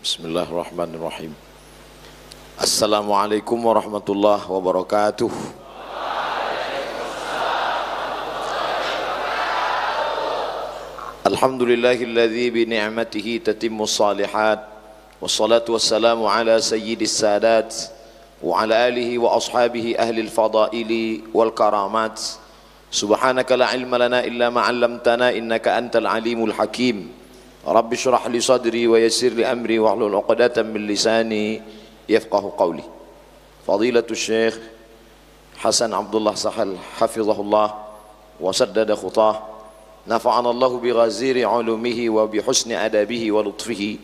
Bismillahirrahmanirrahim. Assalamualaikum warahmatullahi wabarakatuh. Alhamdulillahilladzi bi ni'matihi tatimmus shalihat. Wassalatu wassalamu ala sayyidis sadat wa ala alihi wa ashabihi ahlil fadaili wal karamat. Subhanaka la ilma lana illa ma 'allamtana innaka antal alimul hakim. Rabbi syrah li sadri wa yassir li amri wahlul 'uqdatam min lisani yafqahu qawli. Fadilatul Syekh Hasan Abdullah Sahal hafizahullah wa saddada khutah. Nafa'ana Allah bi ghaziri 'ulumihi wa bi husni adabihi wa lutfihi.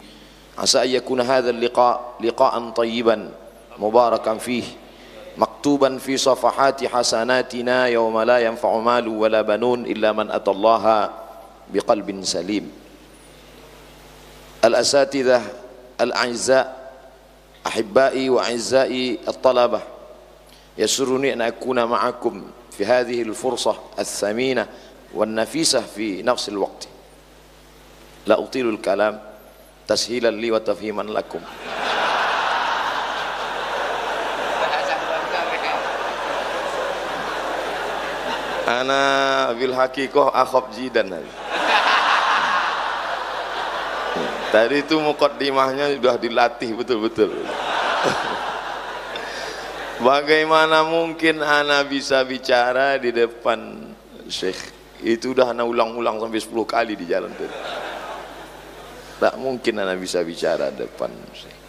Asa an yakuna hadha al-liqa liqa'an tayyiban mubarakan fihi maktuban fi safahati hasanatina yawma la yanfa'u malu wala banun illa man atallaha biqalbin salim. Al-asatidzah al-a'izza ahibbai wa a'izai at-talabah, yasurruni an akuna ma'akum fi hadhihi al-fursah ath-thaminah wan-nafisah fi nafs al-waqt. La utilu al-kalam tashilan li wa tafhiman lakum. Ana bil haqiqah akhab jidan. Tadi itu muqaddimahnya sudah dilatih betul-betul. Bagaimana mungkin ana bisa bicara di depan Syekh? Itu udah ana ulang-ulang sampai 10 kali di jalan itu. Tak mungkin ana bisa bicara di depan Syekh.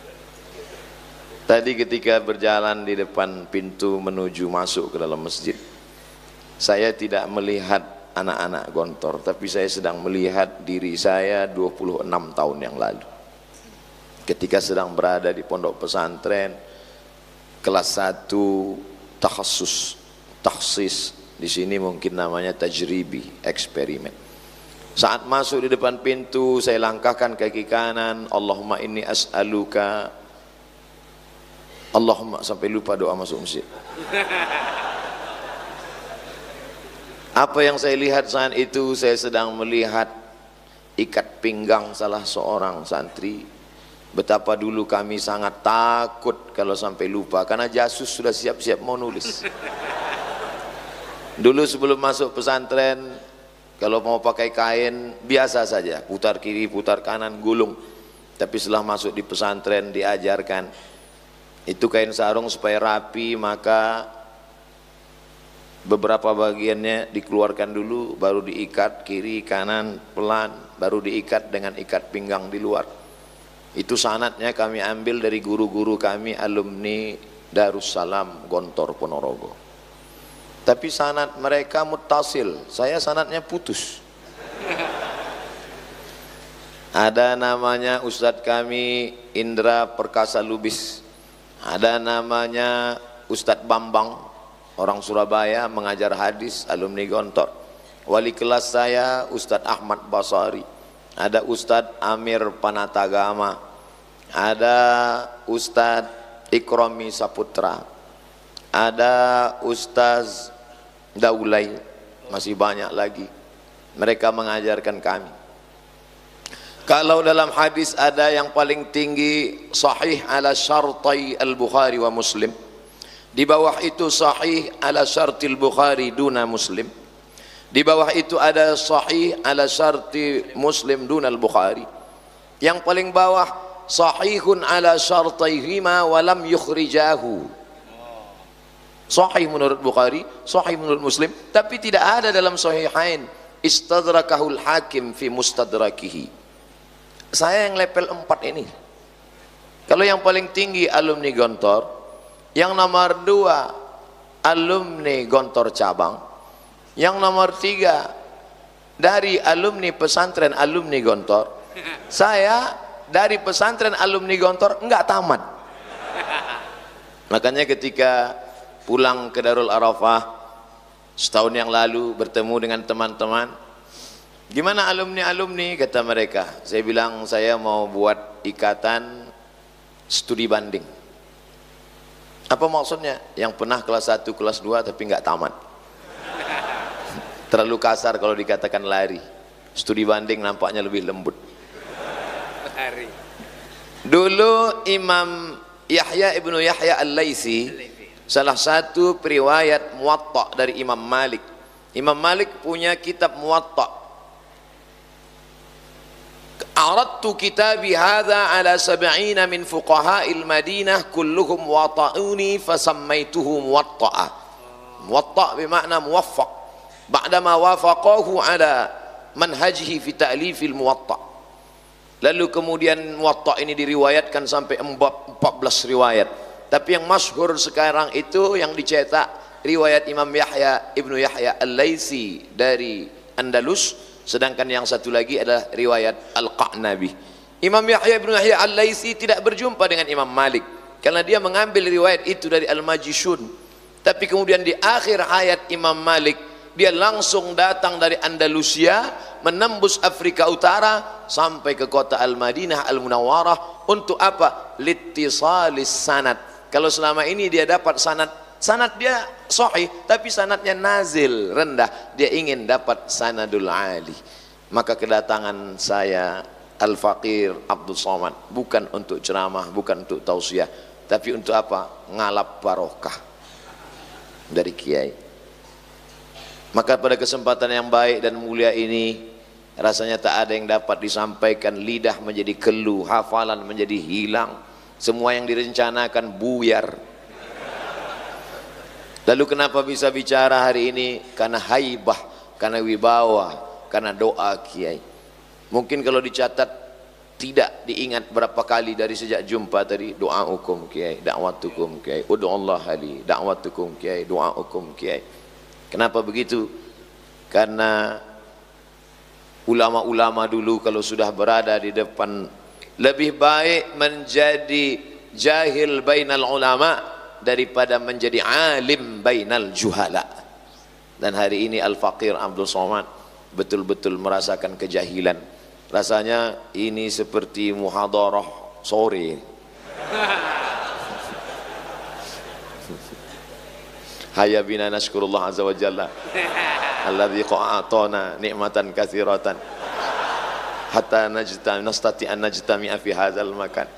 Tadi ketika berjalan di depan pintu menuju masuk ke dalam masjid, saya tidak melihat anak-anak Gontor, tapi saya sedang melihat diri saya 26 tahun yang lalu ketika sedang berada di pondok pesantren kelas 1 takhsis, di sini mungkin namanya tajribi, eksperimen. Saat masuk di depan pintu, saya langkahkan kaki kanan, Allahumma inni as'aluka, Allahumma, sampai lupa doa masuk masjid. Apa yang saya lihat saat itu? Saya sedang melihat ikat pinggang salah seorang santri. Betapa dulu kami sangat takut kalau sampai lupa, karena jasus sudah siap-siap mau nulis. Dulu sebelum masuk pesantren, kalau mau pakai kain biasa saja, putar kiri, putar kanan, gulung. Tapi setelah masuk di pesantren diajarkan, itu kain sarung supaya rapi, maka beberapa bagiannya dikeluarkan dulu, baru diikat kiri kanan pelan, baru diikat dengan ikat pinggang di luar. Itu sanadnya kami ambil dari guru-guru kami alumni Darussalam Gontor Ponorogo. Tapi sanad mereka muttasil, saya sanadnya putus. Ada namanya Ustadz kami Indra Perkasa Lubis, ada namanya Ustadz Bambang orang Surabaya, mengajar hadis, alumni Gontor. Wali kelas saya Ustadz Ahmad Basari, ada Ustadz Amir Panatagama, ada Ustadz Ikromi Saputra, ada Ustadz Daulay, masih banyak lagi. Mereka mengajarkan kami. Kalau dalam hadis ada yang paling tinggi sahih ala syartai al-Bukhari wa Muslim, di bawah itu sahih ala syartil Bukhari duna Muslim, di bawah itu ada sahih ala syarti Muslim duna al-Bukhari, yang paling bawah sahihun ala syartaihima walam yukhrijahu. Sahih menurut Bukhari, sahih menurut Muslim, tapi tidak ada dalam sahihain. Istadrakahul Hakim fi mustadrakihi. Saya yang level 4 ini. Kalau yang paling tinggi alumni Gontor, yang nomor 2 alumni Gontor cabang, yang nomor 3 dari alumni pesantren alumni Gontor. Saya dari pesantren alumni Gontor enggak tamat. Makanya ketika pulang ke Darul Arafah setahun yang lalu, bertemu dengan teman-teman, gimana alumni-alumni, kata mereka. Saya bilang saya mau buat ikatan studi banding. Apa maksudnya? Yang pernah kelas 1, kelas 2 tapi nggak tamat. Terlalu kasar kalau dikatakan lari. Studi banding nampaknya lebih lembut. Dulu Imam Yahya ibnu Yahya Al-Laitsi, salah satu periwayat Muwatta dari Imam Malik. Imam Malik punya kitab Muwatta. Aradtu kitabi hadha ala 70 min fuqaha'il Madinah kulluhum wata'uni fasammaituhu Muwatta'a. Muwatta' bermakna muwaffaq. Ba'dama wafaqahu ala manhajihi fi ta'lifil Muwatta'. Lalu kemudian Muwatta ini diriwayatkan sampai 14 riwayat. Tapi yang masyhur sekarang itu yang dicetak riwayat Imam Yahya ibnu Yahya Al-Laitsi dari Andalus, sedangkan yang satu lagi adalah riwayat Al-Qa'nabi. Imam Yahya ibnu Yahya Al-Laitsi tidak berjumpa dengan Imam Malik karena dia mengambil riwayat itu dari Al-Majishun. Tapi kemudian di akhir hayat Imam Malik, dia langsung datang dari Andalusia, menembus Afrika Utara sampai ke kota Al-Madinah Al-Munawwarah. Untuk apa? Littisalis sanad. Kalau selama ini dia dapat sanad dia sahih, tapi sanadnya nazil, rendah. Dia ingin dapat sanadul ali. Maka kedatangan saya Al-Faqir Abdul Somad bukan untuk ceramah, bukan untuk tausiah, tapi untuk apa? Ngalap barokah dari kiai. Maka pada kesempatan yang baik dan mulia ini, rasanya tak ada yang dapat disampaikan. Lidah menjadi keluh, hafalan menjadi hilang, semua yang direncanakan buyar. Lalu kenapa bisa bicara hari ini? Karena haibah, karena wibawa, karena doa kiai. Mungkin kalau dicatat tidak diingat berapa kali dari sejak jumpa tadi. Doa hukum kiai, dakwatukum kiai, ud'ullah li, dakwatukum kiai, doa hukum kiai. Kenapa begitu? Karena ulama-ulama dulu kalau sudah berada di depan, lebih baik menjadi jahil bainal ulama daripada menjadi alim bainal juhala. Dan hari ini Al-Faqir Abdul Somad betul-betul merasakan kejahilan. Rasanya ini seperti muhadarah sore. Hayya bina nashkurullah azza wa jalla alladzi qa'atana ni'matan katsiratan hatta nastati an najtami'a fi hadzal makan.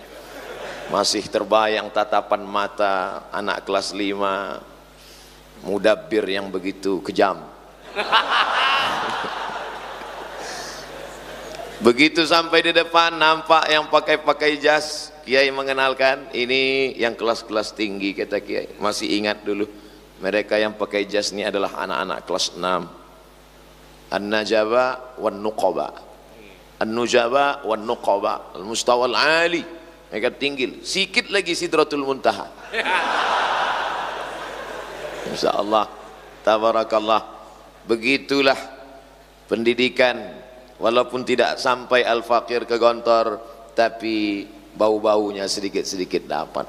Masih terbayang tatapan mata anak kelas 5 mudabbir yang begitu kejam. Begitu sampai di depan, nampak yang pakai jas, kiai mengenalkan, ini yang kelas-kelas tinggi, kata kiai. Masih ingat dulu, mereka yang pakai jas ini adalah anak-anak kelas 6. An-Najaba wan Nuqaba. An-Nujaba wan Nuqaba, al-mustawa al-ali. Mereka tinggi, sikit lagi Sidratul Muntaha. Insyaallah, tabarakallah. Begitulah pendidikan. Walaupun tidak sampai Al-Faqir ke Gontor, tapi bau-baunya sedikit-sedikit dapat.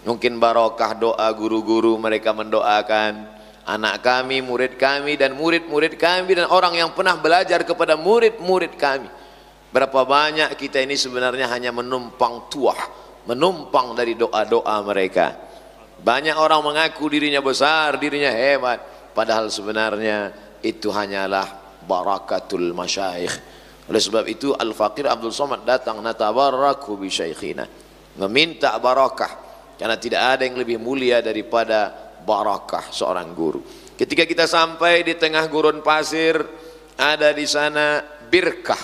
Mungkin barokah doa guru-guru, mereka mendoakan anak kami, murid kami, dan murid-murid kami, dan orang yang pernah belajar kepada murid-murid kami. Berapa banyak kita ini sebenarnya hanya menumpang tuah, menumpang dari doa-doa mereka. Banyak orang mengaku dirinya besar, dirinya hebat, padahal sebenarnya itu hanyalah barakatul masyayikh. Oleh sebab itu Al-Faqir Abdul Somad datang, natabarraku bi syaikhina, meminta barakah, karena tidak ada yang lebih mulia daripada barakah seorang guru. Ketika kita sampai di tengah gurun pasir, ada di sana birkah.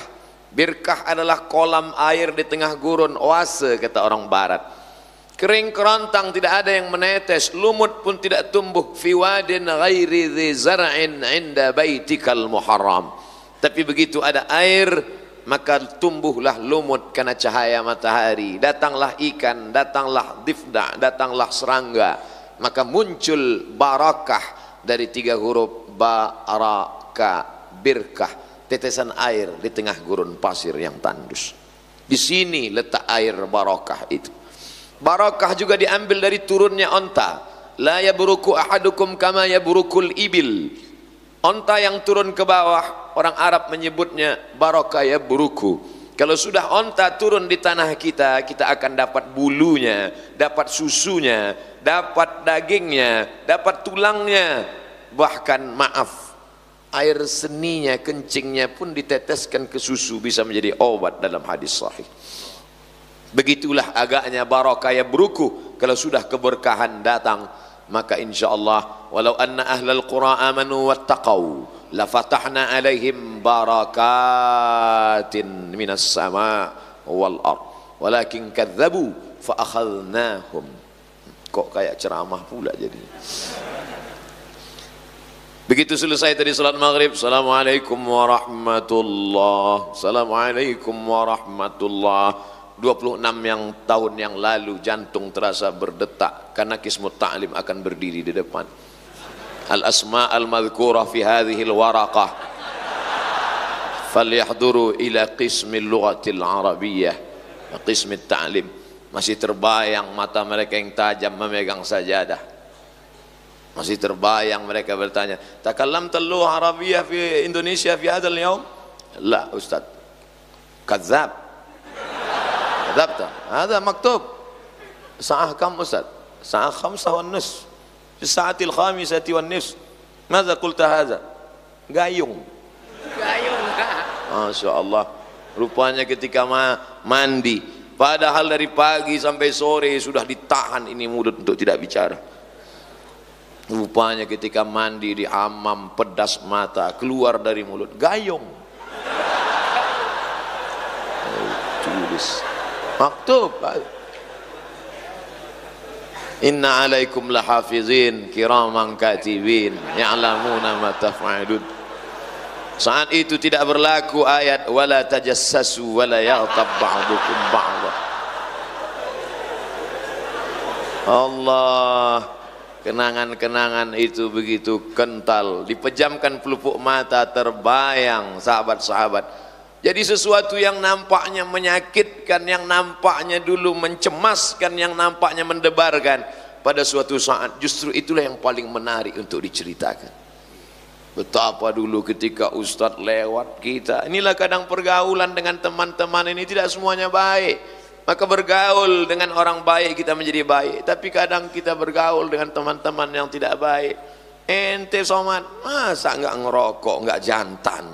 Birkah adalah kolam air di tengah gurun, oase kata orang barat. Kering kerontang, tidak ada yang menetes, lumut pun tidak tumbuh. Fi wadin ghairi dhi zar'in inda baitikal muharram. Tapi begitu ada air, maka tumbuhlah lumut karena cahaya matahari. Datanglah ikan, datanglah difda, datanglah serangga. Maka muncul barakah dari 3 huruf baraka, birkah, tetesan air di tengah gurun pasir yang tandus. Di sini letak air barakah itu. Barakah juga diambil dari turunnya onta. La yabruku ahadukum kama yabrukul ibil. Onta yang turun ke bawah, orang Arab menyebutnya barakah yabruku. Kalau sudah onta turun di tanah kita, kita akan dapat bulunya, dapat susunya, dapat dagingnya, dapat tulangnya. Bahkan maaf, air seninya, kencingnya pun diteteskan ke susu, bisa menjadi obat dalam hadis sahih. Begitulah agaknya barakah yang berukuh kalau sudah keberkahan datang. Maka insyaallah walau anna ahlal qura amanu wattaqau la fatahna alaihim barakatin minas sama wal ard walakin kadzabu fa akhadnahum. Kok kayak ceramah pula jadi. Begitu selesai tadi salat maghrib, assalamualaikum warahmatullah, assalamualaikum warahmatullah. 26 tahun yang lalu jantung terasa berdetak karena Qismut Ta'lim akan berdiri di depan. Al-asma' al-madhkurah fi hadhihi al-waraqah falyahduru ila qismil lughatil arabiyyah qismit ta'lim. Masih terbayang mata mereka yang tajam memegang sajadah. Masih terbayang mereka bertanya, takallamta al-lugha arabiyyah fi Indonesia fi hadzal yawm? La ustaz, kadzab. كذبت هذا مكتوب الساعة كم أستاذ؟ الساعة 5:30 في الساعة 5:30. ماذا قلت هذا؟ gayung. Masya Allah. Rupanya ketika mandi, padahal dari pagi sampai sore sudah ditahan ini mulut untuk tidak bicara. Rupanya ketika mandi di hammam, pedas mata keluar dari mulut, gayung. Tulis maktub, inna alaikum lahafizin kiraman katibin ya'lamuna ma taf'alun. Saat itu tidak berlaku ayat wala tajassasu wala yaghtab ba'dukum ba'dha. Allah, kenangan-kenangan itu begitu kental, dipejamkan pelupuk mata, terbayang sahabat-sahabat. Jadi sesuatu yang nampaknya menyakitkan, yang nampaknya dulu mencemaskan, yang nampaknya mendebarkan, pada suatu saat justru itulah yang paling menarik untuk diceritakan. Betapa dulu ketika Ustadz lewat kita, inilah kadang pergaulan dengan teman-teman ini tidak semuanya baik. Maka bergaul dengan orang baik kita menjadi baik, tapi kadang kita bergaul dengan teman-teman yang tidak baik. Ente Somad, masa nggak ngerokok, nggak jantan?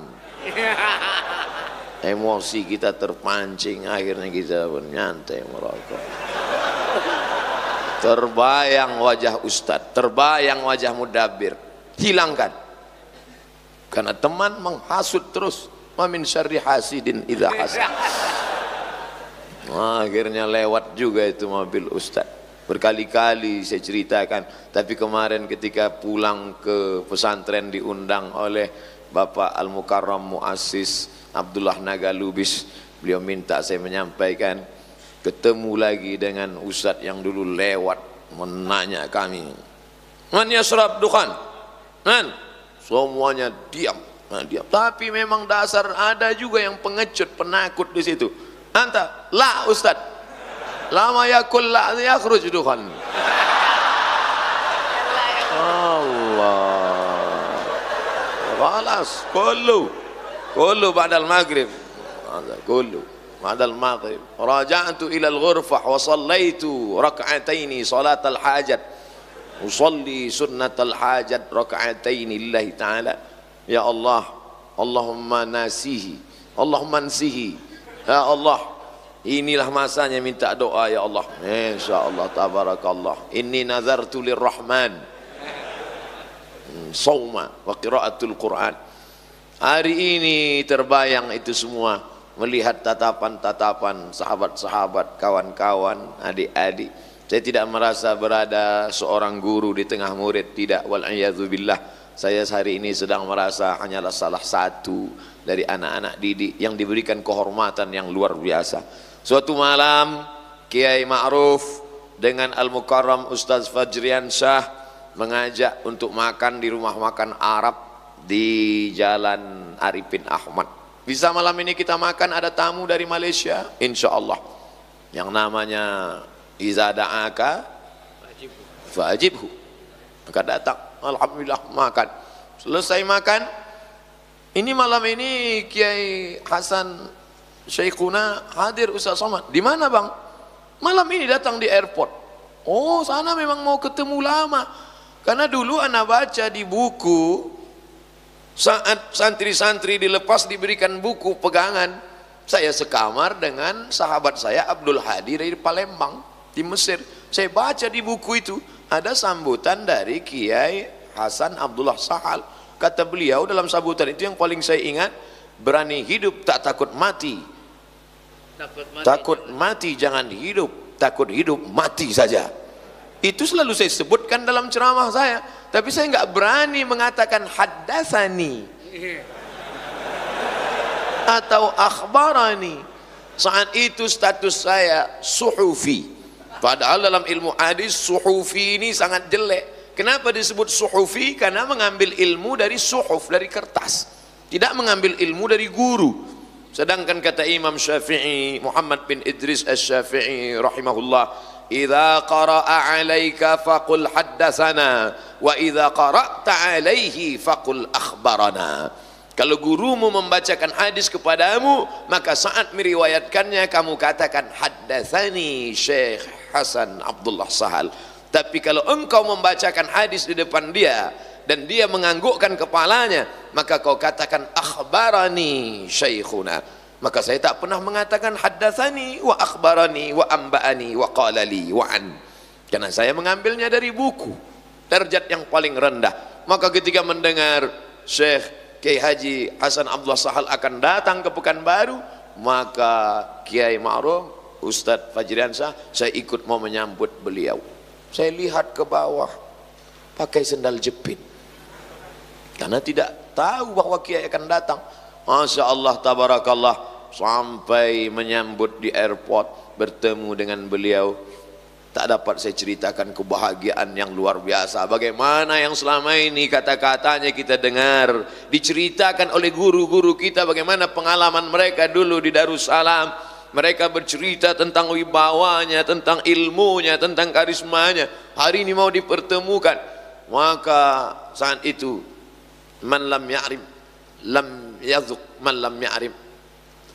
Emosi kita terpancing, akhirnya kita pun nyantai merokok. Terbayang wajah ustadz, terbayang wajah mudabbir, hilangkan. Karena teman menghasut terus. Wa min syarri hasidin idza hasad. Akhirnya lewat juga itu mobil ustadz. Berkali-kali saya ceritakan, tapi kemarin ketika pulang ke pesantren diundang oleh Bapak Al-Mukarram Muassis Abdullah Naga Lubis, beliau minta saya menyampaikan, ketemu lagi dengan ustadz yang dulu lewat menanya kami, man yasrab dukhan, man, semuanya diam, diam. Tapi memang dasar ada juga yang pengecut, penakut di situ. Anta, la ustadz, lama yakul la yakhruj dukhan. Allah, khalas, كله بعد المغرب هذا كله بعد المغرب راجعت إلى الغرفة وصليت ركعتين صلاة الحاجة أصلي سنة الحاجة ركعتين لله تعالى يا الله اللهم ناسيه اللهم انسيه يا الله. Inilah masanya minta doa ya Allah. Insyaallah tabarakallah. Inni nazartu lirrahman sauma wa qiraatul Quran. Hari ini terbayang itu semua, melihat tatapan-tatapan sahabat-sahabat, kawan-kawan, adik-adik. Saya tidak merasa berada seorang guru di tengah murid, tidak, wal'iyadzubillah. Saya hari ini sedang merasa hanyalah salah satu dari anak-anak didik yang diberikan kehormatan yang luar biasa. Suatu malam Kiai Ma'ruf dengan Al-Mukarram Ustaz Fajrian Syah mengajak untuk makan di rumah makan Arab di Jalan Arifin Ahmad. Bisa malam ini kita makan, ada tamu dari Malaysia insyaallah yang namanya iza da'aka fa'ajibhu, maka datang, alhamdulillah makan. Selesai makan, ini malam ini Kiai Hasan Syekhuna hadir. Ustaz Somad, di mana bang? Malam ini datang di airport. Oh, sana memang mau ketemu lama, karena dulu anak baca di buku saat santri-santri dilepas diberikan buku pegangan, Saya sekamar dengan sahabat saya Abdul Hadi dari Palembang di Mesir. Saya baca di buku itu ada sambutan dari Kiai Hasan Abdullah Sahal. Kata beliau dalam sambutan itu yang paling saya ingat, berani hidup tak takut mati. Takut mati jangan hidup, takut hidup mati saja. Itu selalu saya sebutkan dalam ceramah saya, tapi saya nggak berani mengatakan haddatsani atau akhbarani. Saat itu status saya suhufi, padahal dalam ilmu hadis suhufi ini sangat jelek. Kenapa disebut suhufi? Karena mengambil ilmu dari suhuf, dari kertas, tidak mengambil ilmu dari guru. Sedangkan kata Imam Syafi'i, Muhammad bin Idris Asy-Syafi'i rahimahullah, idza qara'a 'alaika faqul haddatsana wa idza qara'ta 'alaihi faqul akhbarana. Kalau gurumu membacakan hadis kepadamu, maka saat meriwayatkannya kamu katakan haddatsani Syekh Hasan Abdullah Sahal. Tapi kalau engkau membacakan hadis di depan dia dan dia menganggukkan kepalanya, maka kau katakan akhbarani syekhuna. Maka saya tak pernah mengatakan haddatsani wa akhbarani wa amba'ani wa qala li wa an, karena saya mengambilnya dari buku, derajat yang paling rendah. Maka ketika mendengar Syekh Kiai Haji Hasan Abdullah Sahal akan datang ke Pekanbaru, maka Kiai Ma'ruf Ustadz Fajriansyah, saya ikut mau menyambut beliau. Saya lihat ke bawah pakai sendal jepit karena tidak tahu bahwa Kiai akan datang. Masya Allah tabarakallah, sampai menyambut di airport, bertemu dengan beliau, tak dapat saya ceritakan kebahagiaan yang luar biasa. Bagaimana yang selama ini kata-katanya kita dengar diceritakan oleh guru-guru kita, bagaimana pengalaman mereka dulu di Darussalam. Mereka bercerita tentang wibawanya, tentang ilmunya, tentang karismanya. Hari ini mau dipertemukan. Maka saat itu, man lam ya'rif lam yadhuq man lam ya'rif.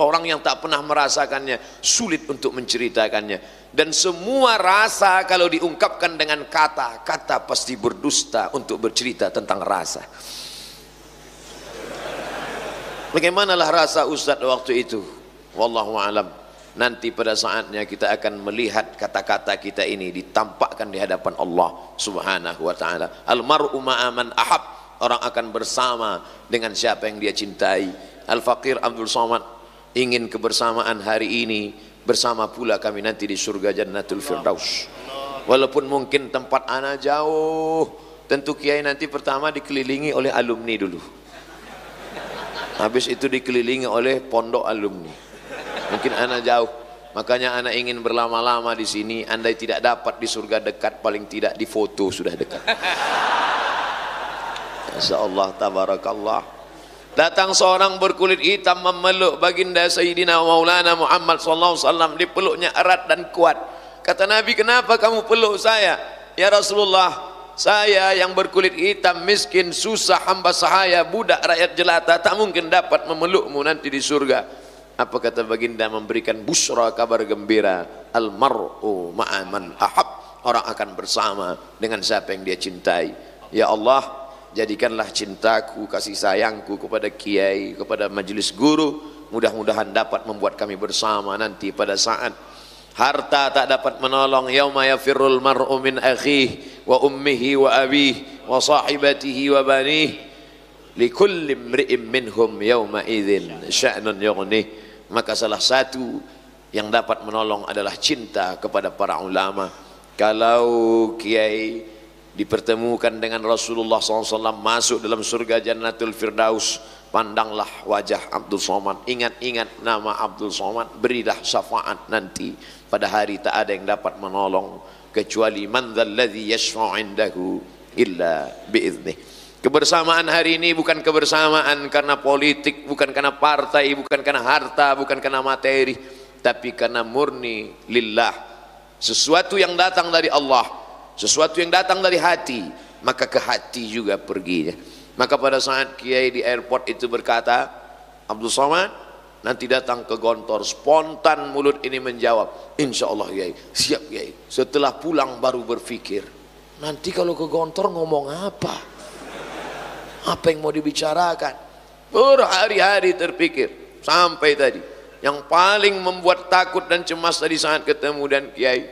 Orang yang tak pernah merasakannya sulit untuk menceritakannya. Dan semua rasa kalau diungkapkan dengan kata, kata pasti berdusta untuk bercerita tentang rasa. Bagaimanalah rasa Ustadz waktu itu? Wallahu a'lam. Nanti pada saatnya kita akan melihat kata-kata kita ini ditampakkan di hadapan Allah Subhanahu wa ta'ala. Al-mar'u ma'aman ahab, orang akan bersama dengan siapa yang dia cintai. Al-Faqir Abdul Somad ingin kebersamaan hari ini bersama pula kami nanti di surga Jannatul Firdaus. Walaupun mungkin tempat ana jauh, tentu Kiai nanti pertama dikelilingi oleh alumni dulu, habis itu dikelilingi oleh pondok alumni. Mungkin anak jauh, makanya anak ingin berlama-lama di sini. Andai tidak dapat di surga dekat, paling tidak di foto sudah dekat. Masya Allah tabarakallah. Datang seorang berkulit hitam memeluk baginda Sayyidina Maulana Muhammad SAW, dipeluknya erat dan kuat. Kata Nabi, kenapa kamu peluk saya? Ya Rasulullah, saya yang berkulit hitam, miskin, susah, hamba sahaya, budak rakyat jelata, tak mungkin dapat memelukmu nanti di surga. Apa kata baginda? Memberikan busra, kabar gembira. Al-mar'u ma'aman ahab, orang akan bersama dengan siapa yang dia cintai. Ya Allah, jadikanlah cintaku, kasih sayangku kepada kiai, kepada majelis guru, mudah-mudahan dapat membuat kami bersama nanti pada saat harta tak dapat menolong. Yauma yafirrul mar'u min akhihi wa ummihi wa abihi wa sahibatihi wa banihi likulli imri'in minhum yawma idzin sya'nun yughnih. Maka salah satu yang dapat menolong adalah cinta kepada para ulama. Kalau kiai dipertemukan dengan Rasulullah SAW, masuk dalam surga Jannatul Firdaus, pandanglah wajah Abdul Somad, ingat-ingat nama Abdul Somad, berilah syafaat nanti pada hari tak ada yang dapat menolong kecuali man dzalladzi yashfa'u 'indahu illa bi'idzni. Kebersamaan hari ini bukan kebersamaan karena politik, bukan karena partai, bukan karena harta, bukan karena materi, tapi karena murni lillah. Sesuatu yang datang dari Allah, sesuatu yang datang dari hati, maka ke hati juga perginya. Maka pada saat Kiai di airport itu berkata, Abdul Somad nanti datang ke Gontor, spontan mulut ini menjawab, insya Allah Kiai, siap Kiai. Setelah pulang baru berpikir, nanti kalau ke Gontor ngomong apa? Apa yang mau dibicarakan? Berhari-hari terpikir sampai tadi yang paling membuat takut dan cemas tadi saat ketemu dan kiai,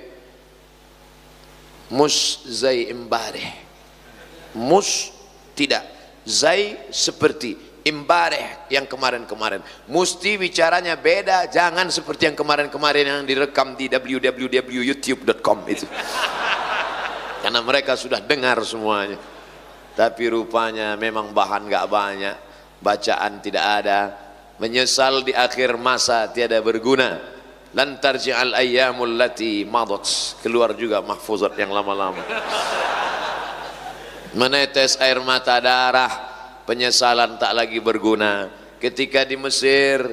mus zai imbareh, mus tidak, zai seperti, imbareh yang kemarin-kemarin. Mesti bicaranya beda, jangan seperti yang kemarin-kemarin yang direkam di www.youtube.com itu. Karena mereka sudah dengar semuanya. Tapi rupanya memang bahan gak banyak, bacaan tidak ada, menyesal di akhir masa tiada berguna. Lan tarji'al ayyamul lati madat, keluar juga mahfuzat yang lama-lama. Menetes air mata darah, penyesalan tak lagi berguna. Ketika di Mesir,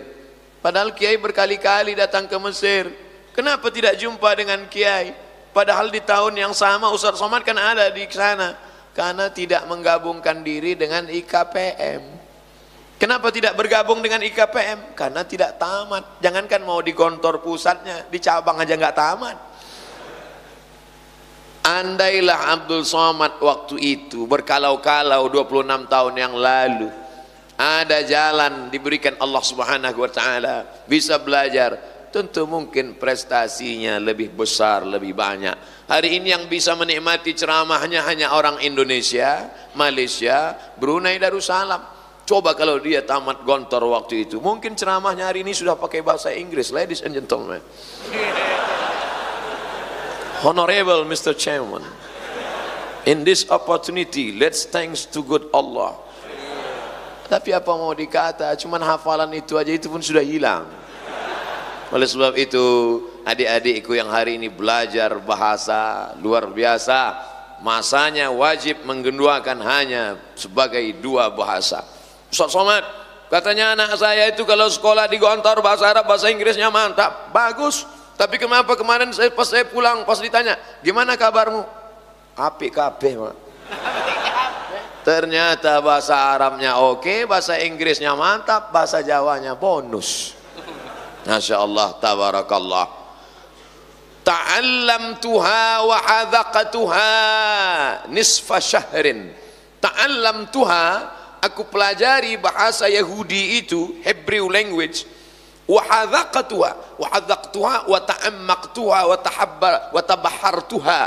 padahal kiai berkali-kali datang ke Mesir, kenapa tidak jumpa dengan kiai? Padahal di tahun yang sama Ustaz Somad kan ada di sana. Karena tidak menggabungkan diri dengan IKPM. Kenapa tidak bergabung dengan IKPM? Karena tidak tamat. Jangankan mau di kantor pusatnya, di cabang aja nggak tamat. Andailah Abdul Somad waktu itu berkalau-kalau 26 tahun yang lalu, ada jalan diberikan Allah Subhanahu wa taala, bisa belajar, tentu mungkin prestasinya lebih besar, lebih banyak. Hari ini yang bisa menikmati ceramahnya hanya orang Indonesia, Malaysia, Brunei Darussalam. Coba kalau dia tamat gontor waktu itu, mungkin ceramahnya hari ini sudah pakai bahasa Inggris. Ladies and gentlemen, Honorable Mr. Chairman, in this opportunity, let's thanks to good Allah. Tapi apa mau dikata, cuman hafalan itu aja itu pun sudah hilang. Oleh sebab itu, adik-adikku yang hari ini belajar bahasa luar biasa, masanya wajib menggenduakan hanya sebagai 2 bahasa. Ustaz Somad, katanya anak saya itu kalau sekolah di Gontor bahasa Arab, bahasa Inggrisnya mantap, bagus. Tapi kenapa kemarin pas saya pulang, pas ditanya, gimana kabarmu? Apik kabeh, Mak. Ternyata bahasa Arabnya oke, bahasa Inggrisnya mantap, bahasa Jawanya bonus. Masya Allah, tabarakallah. Ta'allamtuha wa hadaqatuha nisfa syahrin. Ta'allamtuha, aku pelajari bahasa Yahudi itu, Hebrew language. Wa hadaqatuha, wa hadaqtuha wa ta'ammaqtuha wa tabahartuha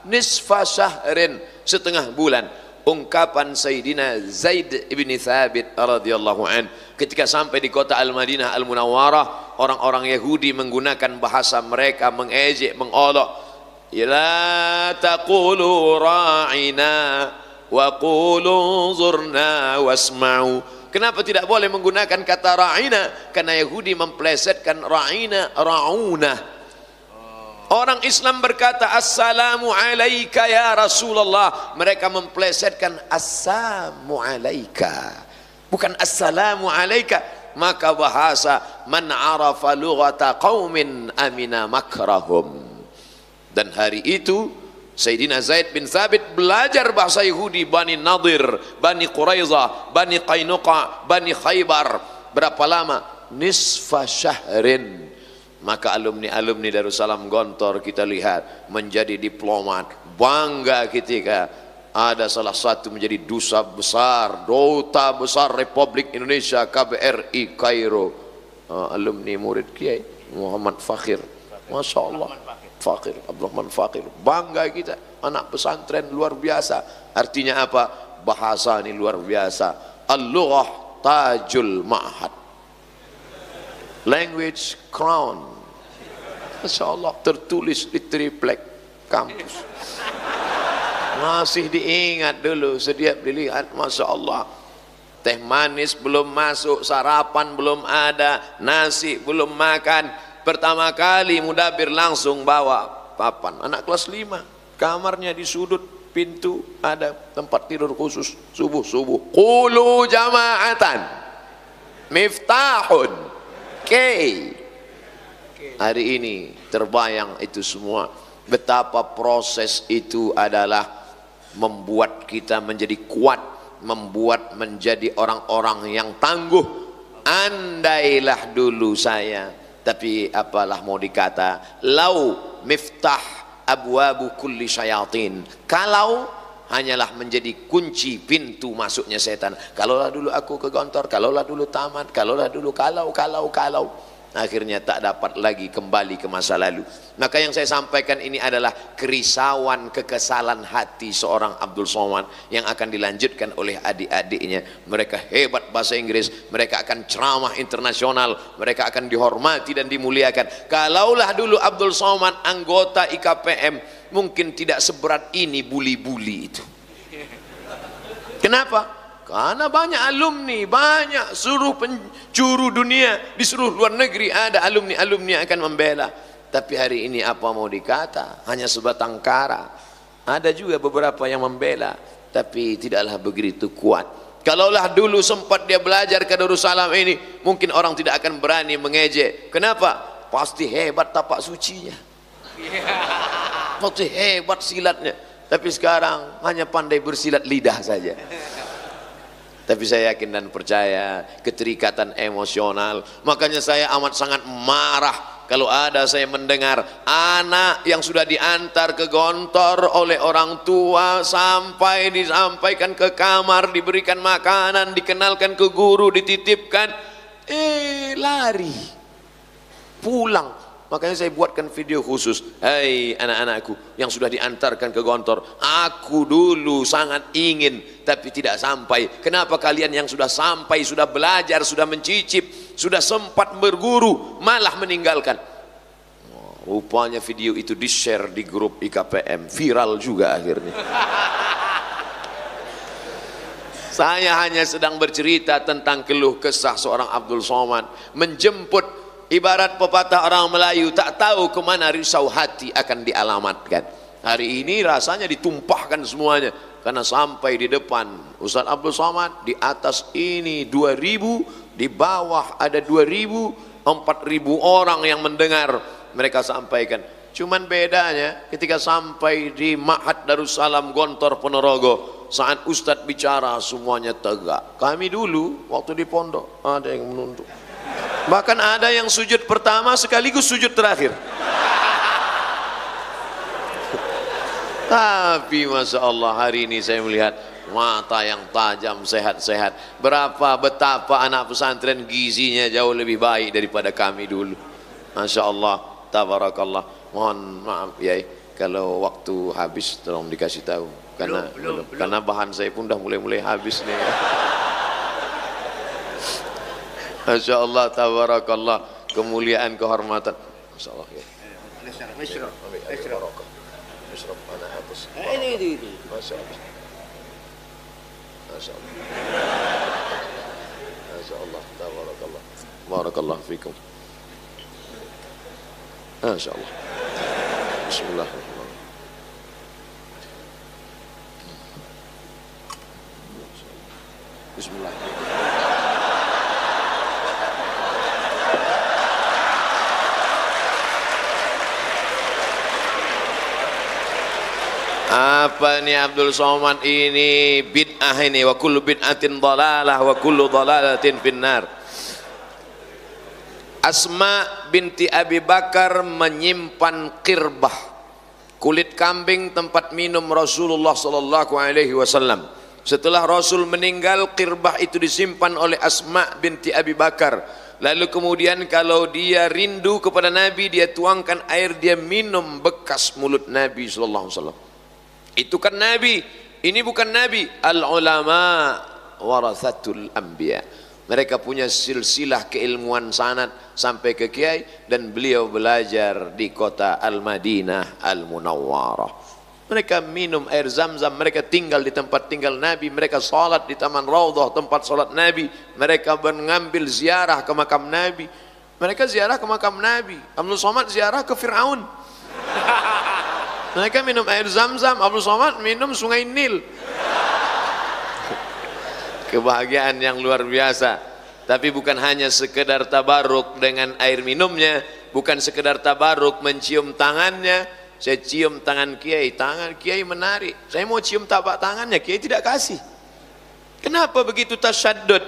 nisfa syahrin, setengah bulan. Ungkapan Sayyidina Zaid ibn Thabit radhiyallahu an ketika sampai di kota Al-Madinah Al-Munawwarah, orang-orang Yahudi menggunakan bahasa mereka, mengejek, mengolok. La taqulu ra'ina wa qulu zurna wasma'u. Kenapa tidak boleh menggunakan kata ra'ina? Karena Yahudi memplesetkan ra'ina, ra'una. Orang Islam berkata assalamu alaika ya Rasulullah, mereka memplesetkan assamu alaika, bukan assalamu alaika. Maka bahasa man arafa lughata qaumin amina makrahum. Dan hari itu Sayyidina Zaid bin Thabit belajar bahasa Yahudi, Bani Nadir, Bani Quraizah, Bani Qainuqa, Bani Khaybar. Berapa lama? Nisfa syahrin. Maka alumni-alumni Darussalam Gontor kita lihat menjadi diplomat, bangga ketika ada salah satu menjadi duta besar Republik Indonesia KBRI Kairo, alumni murid Kiai Muhammad Fakhir. Masya Allah, Fakhir, Abdurrahman Fakhir, bangga kita, anak pesantren luar biasa. Artinya apa? Bahasa ini luar biasa. Al-lughah tajul ma'had, language crown. Masya Allah, tertulis di triplek kampus. Masih diingat dulu, setiap dilihat, Masya Allah. Teh manis belum masuk, sarapan belum ada, nasi belum makan. Pertama kali mudabir langsung bawa papan. Anak kelas 5, kamarnya di sudut pintu ada tempat tidur khusus. Subuh-subuh, qulu jama'atan miftahun kei. Hari ini terbayang itu semua, betapa proses itu adalah membuat kita menjadi kuat, membuat menjadi orang-orang yang tangguh. Andailah dulu saya, tapi apalah mau dikata, lau miftah abwabu kulli syayatin, kalau hanyalah menjadi kunci pintu masuknya setan. Kalaulah dulu aku ke Gontor, kalaulah dulu tamat, kalaulah dulu kalau akhirnya tak dapat lagi kembali ke masa lalu. Maka yang saya sampaikan ini adalah kerisauan, kekesalan hati seorang Abdul Somad yang akan dilanjutkan oleh adik-adiknya. Mereka hebat bahasa Inggris, mereka akan ceramah internasional, mereka akan dihormati dan dimuliakan. Kalaulah dulu Abdul Somad anggota IKPM, mungkin tidak seberat ini buli-buli itu. Kenapa? Karena banyak alumni, banyak seluruh penjuru dunia, di seluruh luar negeri ada alumni-alumni yang akan membela. Tapi hari ini apa mau dikata, hanya sebatang kara. Ada juga beberapa yang membela, tapi tidaklah begitu kuat. Kalaulah dulu sempat dia belajar ke Darussalam ini, mungkin orang tidak akan berani mengejek. Kenapa? Pasti hebat tapak sucinya, pasti hebat silatnya. Tapi sekarang hanya pandai bersilat lidah saja. Tapi saya yakin dan percaya keterikatan emosional. Makanya saya amat sangat marah kalau ada saya mendengar anak yang sudah diantar ke Gontor oleh orang tua sampai disampaikan ke kamar, diberikan makanan, dikenalkan ke guru, dititipkan, lari pulang. Makanya saya buatkan video khusus. Hai anak-anakku yang sudah diantarkan ke Gontor, aku dulu sangat ingin tapi tidak sampai. Kenapa kalian yang sudah sampai, sudah belajar, sudah mencicip, sudah sempat berguru, malah meninggalkan? Rupanya video itu di-share di grup IKPM, viral juga akhirnya. Saya hanya sedang bercerita tentang keluh kesah seorang Abdul Somad menjemput. Ibarat pepatah orang Melayu, tak tahu kemana risau hati akan dialamatkan. Hari ini rasanya ditumpahkan semuanya, karena sampai di depan Ustaz Abdul Somad, di atas ini 2000, di bawah ada 2000, 4000 orang yang mendengar mereka sampaikan. Cuman bedanya ketika sampai di Ma'had Darussalam Gontor Ponorogo, saat Ustadz bicara semuanya tegak. Kami dulu waktu di pondok ada yang menunduk, bahkan ada yang sujud pertama sekaligus sujud terakhir. Tapi Masya Allah hari ini saya melihat mata yang tajam, sehat-sehat. Betapa anak pesantren gizinya jauh lebih baik daripada kami dulu. Masya Allah, tabarakallah. Mohon maaf ya, kalau waktu habis tolong dikasih tahu, karena karena bahan saya pun udah mulai habis nih. Masya Allah, tabarakallah, kemuliaan, kehormatan. Masya Allah ya. Ini. Masya Allah. Masya Allah. Masya Allah, tabarakallah. Barakallah fikum. Masya Allah. Bismillahirrahmanirrahim. Bismillahirrahmanirrahim. Apa nih Abdul Somad ini? Bid'ah ini. Wa kullu bid'atin dhalalah wa kullu dhalalatin finnar. Asma binti Abi Bakar menyimpan qirbah, kulit kambing tempat minum Rasulullah sallallahu alaihi wasallam. Setelah Rasul meninggal, qirbah itu disimpan oleh Asma binti Abi Bakar. Lalu kemudian kalau dia rindu kepada Nabi, dia tuangkan air, dia minum bekas mulut Nabi sallallahu alaihi wasallam. Itu kan Nabi, ini bukan Nabi. Al-ulama warathatul anbiya. Mereka punya silsilah keilmuan sanad sampai ke kiai, dan beliau belajar di kota Al-Madinah Al-Munawwarah. Mereka minum air Zam-Zam, mereka tinggal di tempat tinggal Nabi, mereka salat di Taman Raudhah tempat salat Nabi, mereka mengambil ziarah ke makam Nabi, mereka ziarah ke makam Nabi. Abdul Somad ziarah ke Fir'aun. Mereka minum air Zam-Zam, Abdul Somad minum sungai Nil. Kebahagiaan yang luar biasa. Tapi bukan hanya sekedar tabaruk dengan air minumnya, bukan sekedar tabaruk mencium tangannya. Saya cium tangan kiai, tangan kiai menarik, saya mau cium tapak tangannya, kiai tidak kasih. Kenapa begitu tasyaddud?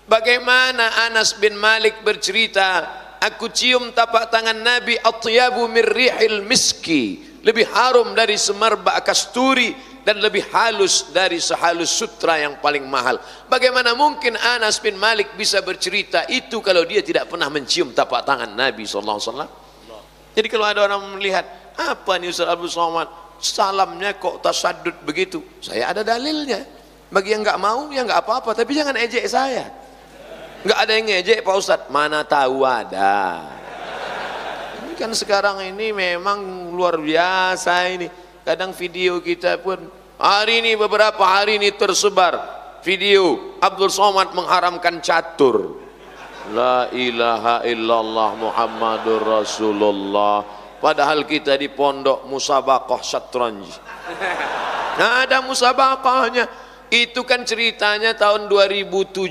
Bagaimana Anas bin Malik bercerita, aku cium tapak tangan Nabi, atyabu min rihil miski, lebih harum dari semerbak kasturi, dan lebih halus dari sehalus sutra yang paling mahal. Bagaimana mungkin Anas bin Malik bisa bercerita itu kalau dia tidak pernah mencium tapak tangan Nabi SAW? Jadi kalau ada orang melihat, apa nih Ustaz Abdul Somad, salamnya kok tasaddud begitu, saya ada dalilnya. Bagi yang nggak mau ya nggak apa-apa, tapi jangan ejek saya. Nggak ada yang ngejek Pak Ustadz, mana tahu ada. Ini kan sekarang ini memang luar biasa ini. Kadang video kita pun hari ini, beberapa hari ini tersebar video Abdul Somad mengharamkan catur. La ilaha illallah Muhammadur Rasulullah. Padahal kita di pondok musabaqah syatranj. Nah, ada musabaqahnya. Itu kan ceritanya tahun 2017.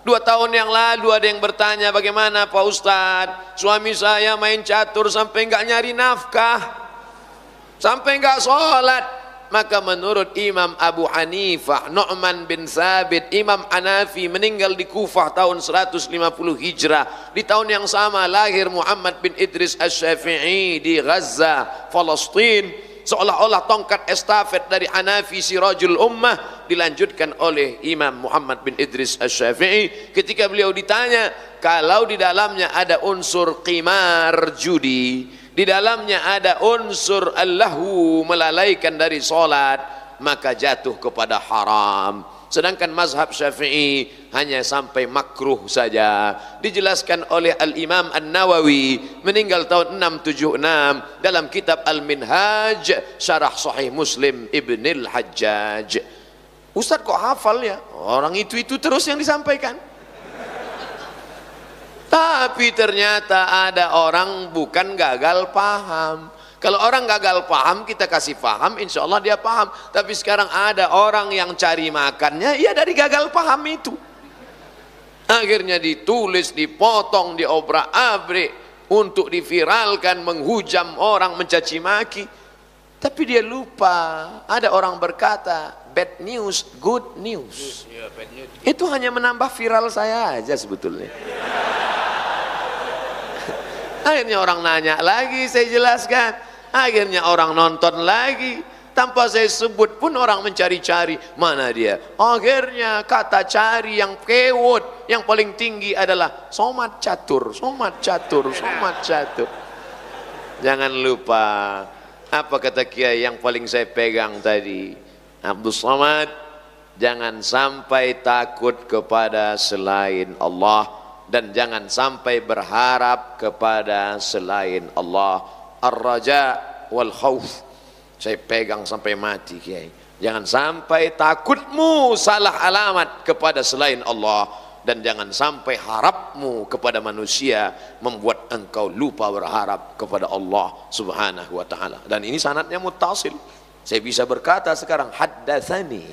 2 tahun yang lalu ada yang bertanya, bagaimana Pak Ustadz, suami saya main catur sampai nggak nyari nafkah, sampai nggak sholat. Maka menurut Imam Abu Hanifah, Nu'man bin Thabit, Imam Hanafi meninggal di Kufah tahun 150 Hijrah. Di tahun yang sama lahir Muhammad bin Idris Asy-Syafi'i di Gaza, Palestina. Seolah-olah tongkat estafet dari Hanafi Sirajul Ummah dilanjutkan oleh Imam Muhammad bin Idris Asy-Syafi'i. Ketika beliau ditanya, kalau di dalamnya ada unsur qimar, judi, di dalamnya ada unsur allahu, melalaikan dari solat, maka jatuh kepada haram. Sedangkan mazhab Syafi'i hanya sampai makruh saja. Dijelaskan oleh Al-Imam An-Nawawi meninggal tahun 676 dalam kitab Al-Minhaj Syarah Sahih Muslim Ibnil Hajjaj. Ustaz kok hafal ya? Orang itu terus yang disampaikan. Tapi ternyata ada orang bukan gagal paham. Kalau orang gagal paham, kita kasih paham, insya Allah dia paham. Tapi sekarang ada orang yang cari makannya, ya dari gagal paham itu. Akhirnya ditulis, dipotong, diobrak-abrik untuk diviralkan, menghujam orang, mencaci maki. Tapi dia lupa, ada orang berkata, bad news, good news. Itu hanya menambah viral saya aja sebetulnya. Akhirnya orang nanya lagi, saya jelaskan. Akhirnya orang nonton lagi, tanpa saya sebut pun orang mencari-cari mana dia. Akhirnya kata cari yang kewot, yang paling tinggi adalah somat catur, somat catur, somat catur. Jangan lupa, apa kata Kiai yang paling saya pegang tadi, Abdul Somad, jangan sampai takut kepada selain Allah, dan jangan sampai berharap kepada selain Allah. Ar-raja wal khauf, saya pegang sampai mati Kiai. Jangan sampai takutmu salah alamat kepada selain Allah, dan jangan sampai harapmu kepada manusia membuat engkau lupa berharap kepada Allah Subhanahu wa taala. Dan ini sanadnya muttasil. Saya bisa berkata sekarang haddatsani.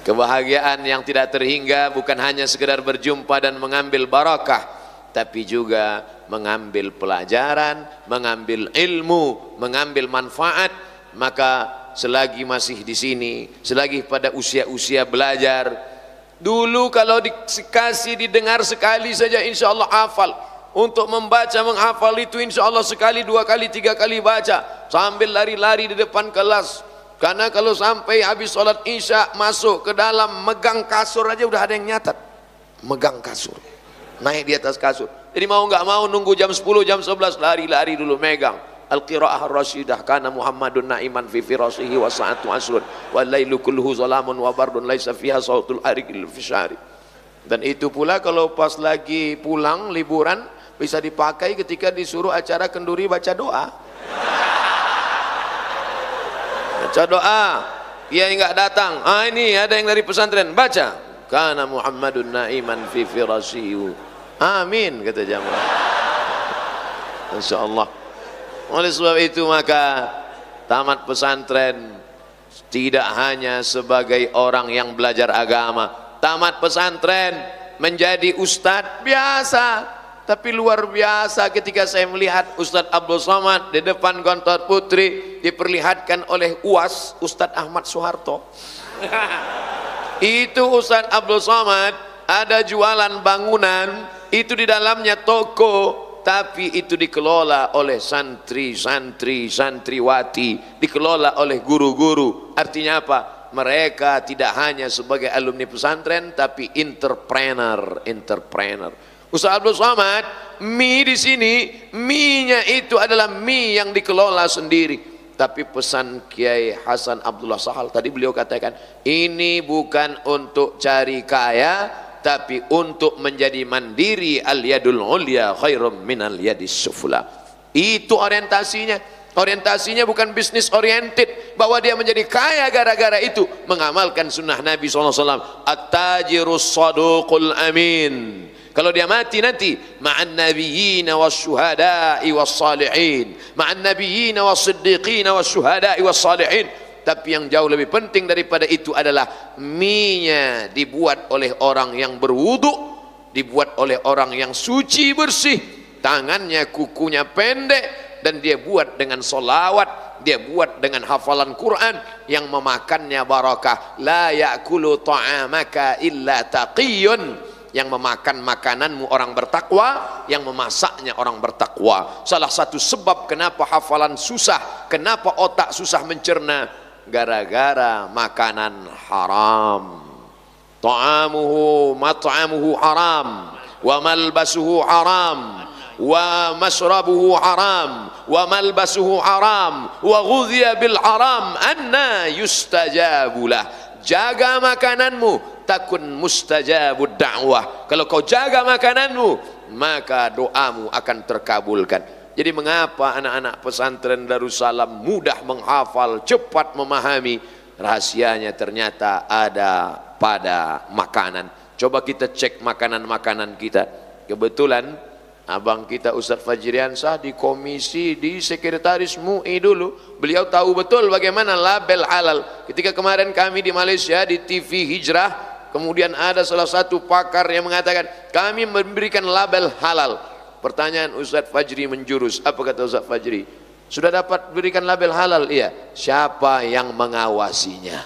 Kebahagiaan yang tidak terhingga bukan hanya sekedar berjumpa dan mengambil barakah, tapi juga mengambil pelajaran, mengambil ilmu, mengambil manfaat. Maka selagi masih di sini, selagi pada usia-usia belajar, dulu kalau dikasih didengar sekali saja insya Allah hafal. Untuk membaca, menghafal itu insya Allah sekali, 2 kali, 3 kali baca sambil lari-lari di depan kelas. Karena kalau sampai habis sholat isya masuk ke dalam, megang kasur aja udah ada yang nyatat, megang kasur, naik di atas kasur. Jadi mau nggak mau nunggu jam 10, jam 11 lari-lari dulu megang. Al-qiraah ar-rasyidah kana Muhammadun na'iman fi firasihi wa sa'atu asrun wal lailu kulluhu zalamun wa bardun laisa fiha sautul ariqil fishari. Dan itu pula kalau pas lagi pulang liburan bisa dipakai ketika disuruh acara kenduri baca doa. Baca doa, kiai nggak datang. Ah ini ada yang dari pesantren, baca. Kana Muhammadun na'iman fi firasihi. Amin kata jamaah. Insyaallah. Oleh sebab itu maka tamat pesantren tidak hanya sebagai orang yang belajar agama. Tamat pesantren menjadi ustadz biasa, tapi luar biasa ketika saya melihat Ustadz Abdul Somad di depan Gontor Putri diperlihatkan oleh UAS Ustadz Ahmad Soeharto. Itu Ustadz Abdul Somad ada jualan bangunan, itu di dalamnya toko, tapi itu dikelola oleh santri-santri, santriwati, dikelola oleh guru-guru. Artinya apa? Mereka tidak hanya sebagai alumni pesantren, tapi entrepreneur. Ustaz Abdul Somad, mie di sini, mie-nya itu adalah mie yang dikelola sendiri. Tapi pesan Kiai Hasan Abdullah Sahal tadi, beliau katakan, ini bukan untuk cari kaya, tapi untuk menjadi mandiri. Al-yadul ulya khairum minal yadis sufla. Itu orientasinya. Orientasinya bukan bisnis oriented, bahwa dia menjadi kaya gara-gara itu mengamalkan sunnah Nabi SAW. At-tajirus saduqul amin. Kalau dia mati nanti, ma'an nabiyina wasyuhada'i wassalihin, ma'an nabiyina wassiddiqina wasyuhada'i wassalihin. Tapi yang jauh lebih penting daripada itu adalah mie-nya dibuat oleh orang yang berwudu, dibuat oleh orang yang suci bersih, tangannya kukunya pendek, dan dia buat dengan solawat, dia buat dengan hafalan Quran, yang memakannya barakah. La ya'kulu ta'amaka illa taqiyun. Yang memakan makananmu orang bertakwa, yang memasaknya orang bertakwa. Salah satu sebab kenapa hafalan susah, kenapa otak susah mencerna, gara-gara makanan haram. Ta'amuhu mat'amuhu haram, wa malbasuhu haram, wa masrabuhu haram, wa malbasuhu haram, wa ghudhiya bil haram, anna yustajabulah. Jaga makananmu, takun mustajabud da'wah. Kalau kau jaga makananmu, maka doamu akan terkabulkan. Jadi mengapa anak-anak pesantren Darussalam mudah menghafal, cepat memahami? Rahasianya ternyata ada pada makanan. Coba kita cek makanan-makanan kita. Kebetulan abang kita Ustaz Fajriansah di komisi, di sekretaris MUI dulu, beliau tahu betul bagaimana label halal. Ketika kemarin kami di Malaysia di TV Hijrah, kemudian ada salah satu pakar yang mengatakan kami memberikan label halal. Pertanyaan Ustaz Fajri menjurus, apa kata Ustaz Fajri? Sudah dapat berikan label halal? Iya. Siapa yang mengawasinya?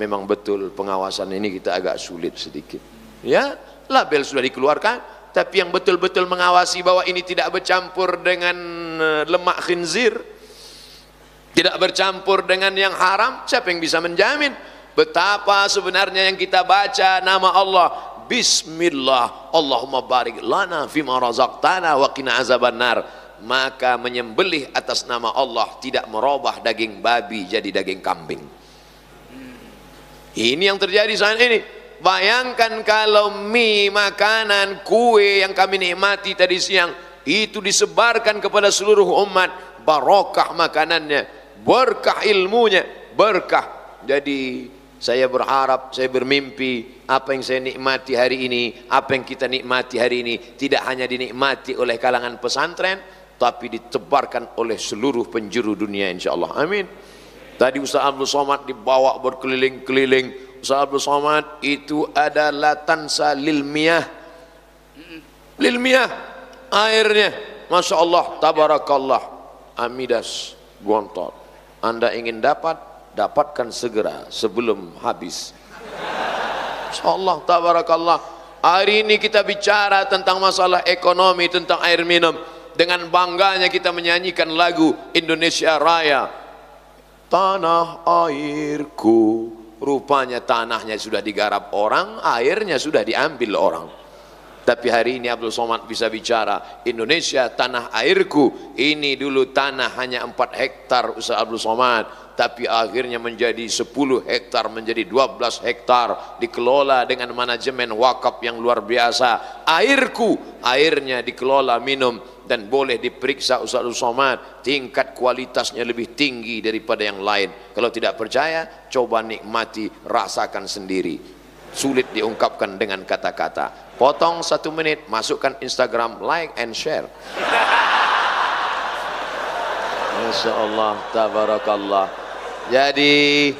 Memang betul pengawasan ini kita agak sulit sedikit. Ya, label sudah dikeluarkan, tapi yang betul-betul mengawasi bahwa ini tidak bercampur dengan lemak khinzir, tidak bercampur dengan yang haram, siapa yang bisa menjamin? Betapa sebenarnya yang kita baca nama Allah, Bismillah, Allahumma barik lana fima razaqtana wa qina azabannar, maka menyembelih atas nama Allah tidak merubah daging babi jadi daging kambing. Ini yang terjadi saat ini. Bayangkan kalau mie, makanan, kue yang kami nikmati tadi siang itu disebarkan kepada seluruh umat, barokah makanannya, berkah ilmunya, berkah. Jadi saya berharap, saya bermimpi apa yang saya nikmati hari ini, apa yang kita nikmati hari ini tidak hanya dinikmati oleh kalangan pesantren, tapi ditebarkan oleh seluruh penjuru dunia, insyaallah. Amin. Tadi Ustaz Abdul Somad dibawa berkeliling-keliling. Ustaz Abdul Somad itu adalah tansa lilmiyah, airnya, Masya Allah, tabarakallah, amidas, gontor. Anda ingin dapatkan segera sebelum habis. Masya Allah, tabarakallah. Hari ini kita bicara tentang masalah ekonomi, tentang air minum. Dengan bangganya kita menyanyikan lagu Indonesia Raya. Tanah airku. Rupanya tanahnya sudah digarap orang, airnya sudah diambil orang. Tapi hari ini Abdul Somad bisa bicara, Indonesia tanah airku. Ini dulu tanah hanya 4 hektar Ustaz Abdul Somad, tapi akhirnya menjadi 10 hektar, menjadi 12 hektar, dikelola dengan manajemen wakaf yang luar biasa. Airku, airnya dikelola minum, dan boleh diperiksa Ustaz Abdul Somad, tingkat kualitasnya lebih tinggi daripada yang lain. Kalau tidak percaya, coba nikmati, rasakan sendiri. Sulit diungkapkan dengan kata-kata. Potong 1 menit, masukkan Instagram, like and share. Masya Allah, tabarakallah. Jadi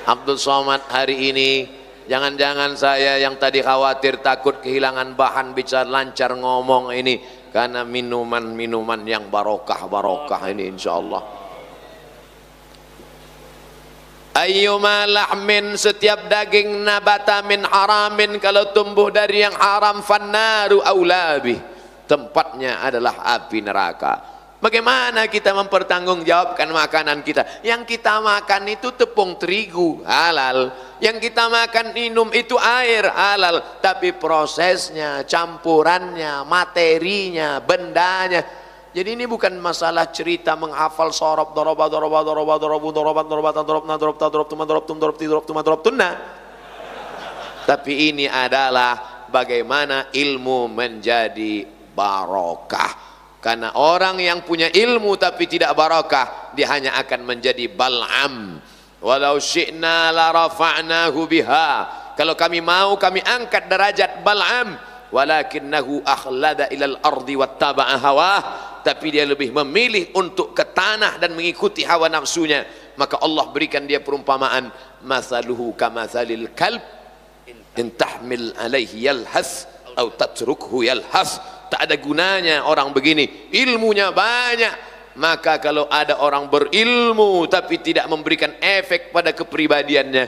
Abdul Somad hari ini, jangan-jangan saya yang tadi khawatir takut kehilangan bahan bicara, lancar ngomong ini karena minuman-minuman yang barokah ini, insya Allah. Ayyuma lahmin, setiap daging nabata min haramin, kalau tumbuh dari yang haram, fannaru aulabi, tempatnya adalah api neraka. Bagaimana kita mempertanggungjawabkan makanan kita? Yang kita makan itu tepung terigu, halal. Yang kita makan minum itu air, halal. Tapi prosesnya, campurannya, materinya, bendanya. Jadi ini bukan masalah cerita menghafal sorob, doroba, doroba, doroba, dorobu, dorobat, dorobatan, dorobna, dorobta, dorobtuma, dorobtum, dorobti, dorobtuma, dorobtunna. Tapi ini adalah bagaimana ilmu menjadi barokah. Karena orang yang punya ilmu tapi tidak barakah, dia hanya akan menjadi Bal'am. Walau syi'na la rafa'nahu biha. Kalau kami mau, kami angkat derajat Bal'am. Walakinnahu akhlada ilal ardi wattaba'a hawah. Tapi dia lebih memilih untuk ke tanah dan mengikuti hawa nafsunya. Maka Allah berikan dia perumpamaan, mathaluhu kamathalil kalb in tahmil alaihi yalhas atau tatrukhu yalhas. Tak ada gunanya orang begini, ilmunya banyak. Maka kalau ada orang berilmu tapi tidak memberikan efek pada kepribadiannya,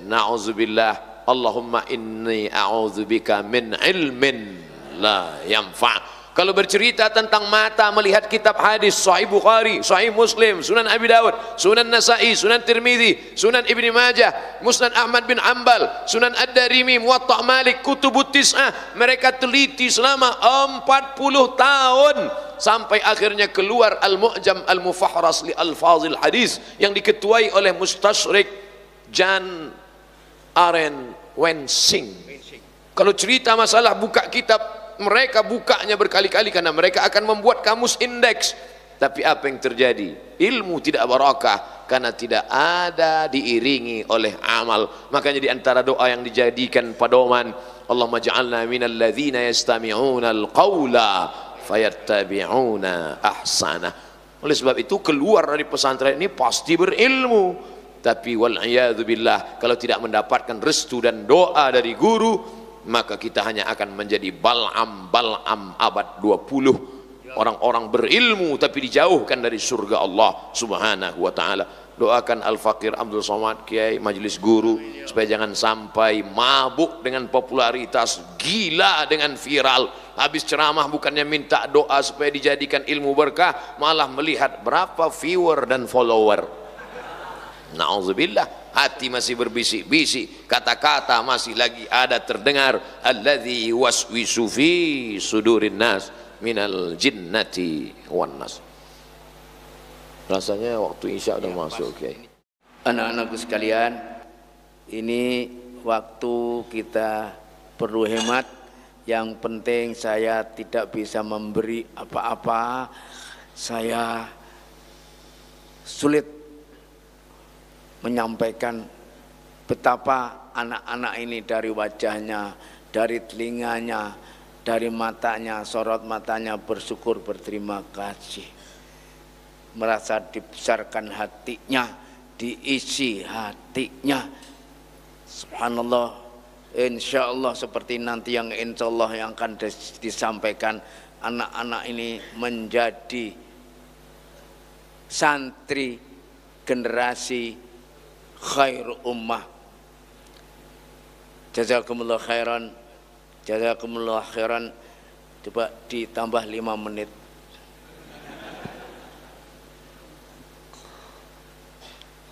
na'udzubillah, Allahumma inni a'udzubika min ilmin la yanfa'. Kalau bercerita tentang mata melihat kitab hadis, Sahih Bukhari, Sahih Muslim, Sunan Abi Dawud, Sunan Nasa'i, Sunan Tirmidzi, Sunan Ibni Majah, Musnad Ahmad bin Hanbal, Sunan Ad-Darimi, Muwatta' Malik, Kutubut Tis'ah, mereka teliti selama 40 tahun sampai akhirnya keluar Al-Mu'jam Al-Mufahras li Alfazil Hadis yang diketuai oleh Mustashrik Jan Aren Wensing. Kalau cerita masalah buka kitab, mereka bukanya berkali-kali karena mereka akan membuat kamus indeks. Tapi apa yang terjadi? Ilmu tidak barakah karena tidak ada diiringi oleh amal. Makanya di antara doa yang dijadikan pedoman, Allahumma ja'alna minal ladzina yastami'una al-qawla fayattabi'una ahsana. Oleh sebab itu keluar dari pesantren ini pasti berilmu. Tapi wal'iyadzu billah, kalau tidak mendapatkan restu dan doa dari guru, maka kita hanya akan menjadi Bal'am abad 20. Orang-orang berilmu tapi dijauhkan dari surga Allah subhanahu wa ta'ala. Doakan Al-Fakir Abdul Somad, Kiai Majelis Guru, supaya jangan sampai mabuk dengan popularitas, gila dengan viral. Habis ceramah bukannya minta doa supaya dijadikan ilmu berkah, malah melihat berapa viewer dan follower. Na'udzubillah. Hati masih berbisik-bisik, kata-kata masih lagi ada terdengar, alladzi waswisu fi sudurin nas minal jinnati wan nas. Rasanya waktu Isya udah masuk, Kiai. Anak-anakku sekalian, ini waktu kita perlu hemat. Yang penting saya tidak bisa memberi apa-apa. Saya sulit menyampaikan betapa anak-anak ini dari wajahnya, dari telinganya, dari matanya, sorot matanya bersyukur, berterima kasih, merasa dibesarkan hatinya, diisi hatinya. Subhanallah, insya Allah seperti nanti yang insya Allah yang akan disampaikan, anak-anak ini menjadi santri generasi khair ummah. Jazakumullah khairan, jazakumullah khairan. Coba ditambah 5 menit.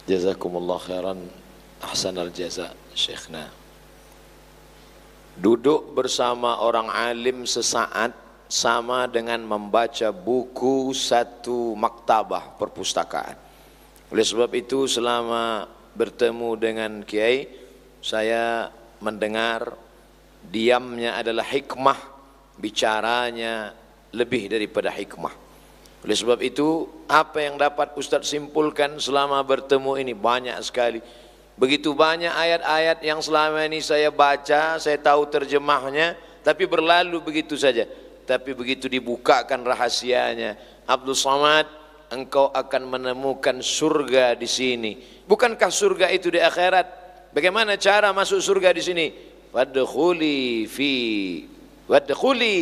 Jazakumullah khairan, ahsanal jaza Syekhna. Duduk bersama orang alim sesaat sama dengan membaca buku satu maktabah perpustakaan. Oleh sebab itu selama bertemu dengan Kiai, saya mendengar diamnya adalah hikmah, bicaranya lebih daripada hikmah. Oleh sebab itu apa yang dapat Ustadz simpulkan selama bertemu ini banyak sekali. Begitu banyak ayat-ayat yang selama ini saya baca, saya tahu terjemahnya, tapi berlalu begitu saja. Tapi begitu dibukakan rahasianya, Abdul Somad, engkau akan menemukan surga di sini. Bukankah surga itu di akhirat? Bagaimana cara masuk surga di sini? Wadkhuli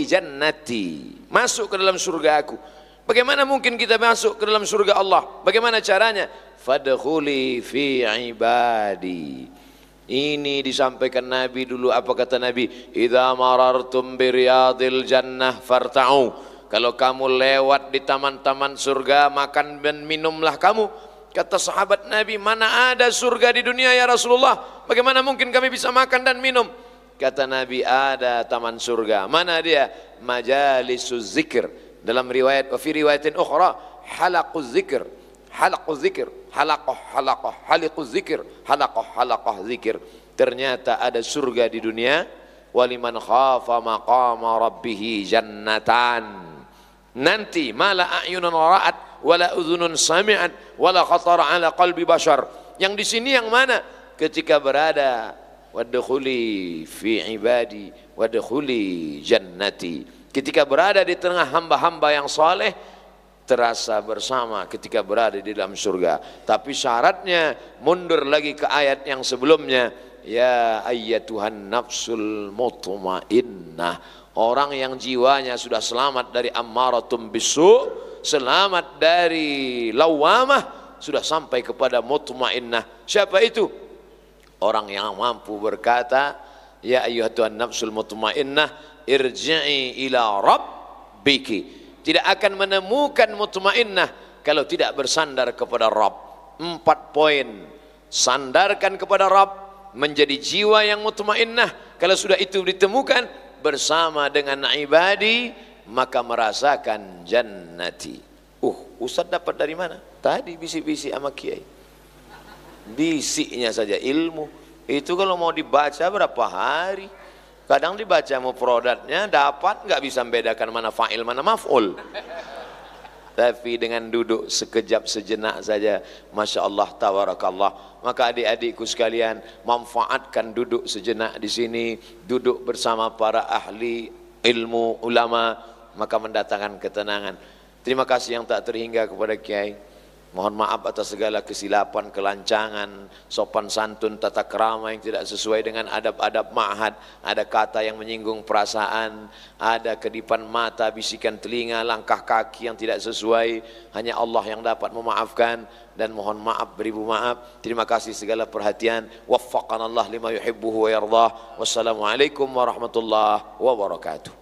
jannati. Masuk ke dalam surga aku. Bagaimana mungkin kita masuk ke dalam surga Allah? Bagaimana caranya? Fadkhuli fi ibadi. Ini disampaikan Nabi dulu. Apa kata Nabi? Idza marartum biriyadil jannah farta'u. Kalau kamu lewat di taman-taman surga, makan dan minumlah kamu. Kata sahabat Nabi, mana ada surga di dunia ya Rasulullah? Bagaimana mungkin kami bisa makan dan minum? Kata Nabi, ada taman surga. Mana dia? Majalisuz zikr. Dalam riwayat, wa fi riwayatin ukhra, halaquz zikr. Halaquz zikr, halaqah, haliquz zikr, halaqah zikir. Ternyata ada surga di dunia. Waliman khafa maqama rabbih jannatan. Nanti mala a'yunun ra'at wala udhunun sami'at wala khatara ala qalbi bashar. Yang di sini yang mana? Ketika berada wadkhuli fi ibadi wadkhuli jannati. Ketika berada di tengah hamba-hamba yang saleh, terasa bersama ketika berada di dalam surga. Tapi syaratnya mundur lagi ke ayat yang sebelumnya, ya ayyatuhan nafsul mutmainnah. Orang yang jiwanya sudah selamat dari ammaratum bisu, selamat dari lawamah, sudah sampai kepada mutmainnah. Siapa itu? Orang yang mampu berkata, ya ayyatuhan nafsul mutmainnah, irji'i ila rabbiki. Tidak akan menemukan mutmainnah kalau tidak bersandar kepada Rabb. 4 poin. Sandarkan kepada Rabb, menjadi jiwa yang mutmainnah. Kalau sudah itu ditemukan bersama dengan ibadi, maka merasakan jannati. Ustaz dapat dari mana? Tadi bisik-bisik sama kiai. Bisiknya saja ilmu. Itu kalau mau dibaca berapa hari? Kadang dibaca mufradatnya dapat nggak bisa membedakan mana fa'il mana maf'ul. Tapi dengan duduk sekejap sejenak saja, masya Allah tabarakallah. Maka adik-adikku sekalian, manfaatkan duduk sejenak di sini, duduk bersama para ahli ilmu ulama, maka mendatangkan ketenangan. Terima kasih yang tak terhingga kepada Kiai. Mohon maaf atas segala kesilapan, kelancangan, sopan santun, tata krama yang tidak sesuai dengan adab-adab ma'had. Ada kata yang menyinggung perasaan, ada kedipan mata, bisikan telinga, langkah kaki yang tidak sesuai. Hanya Allah yang dapat memaafkan, dan mohon maaf beribu maaf. Terima kasih segala perhatian. Waffaqanallah lima yuhibbuhu wa yardah. Wassalamualaikum warahmatullahi wabarakatuh.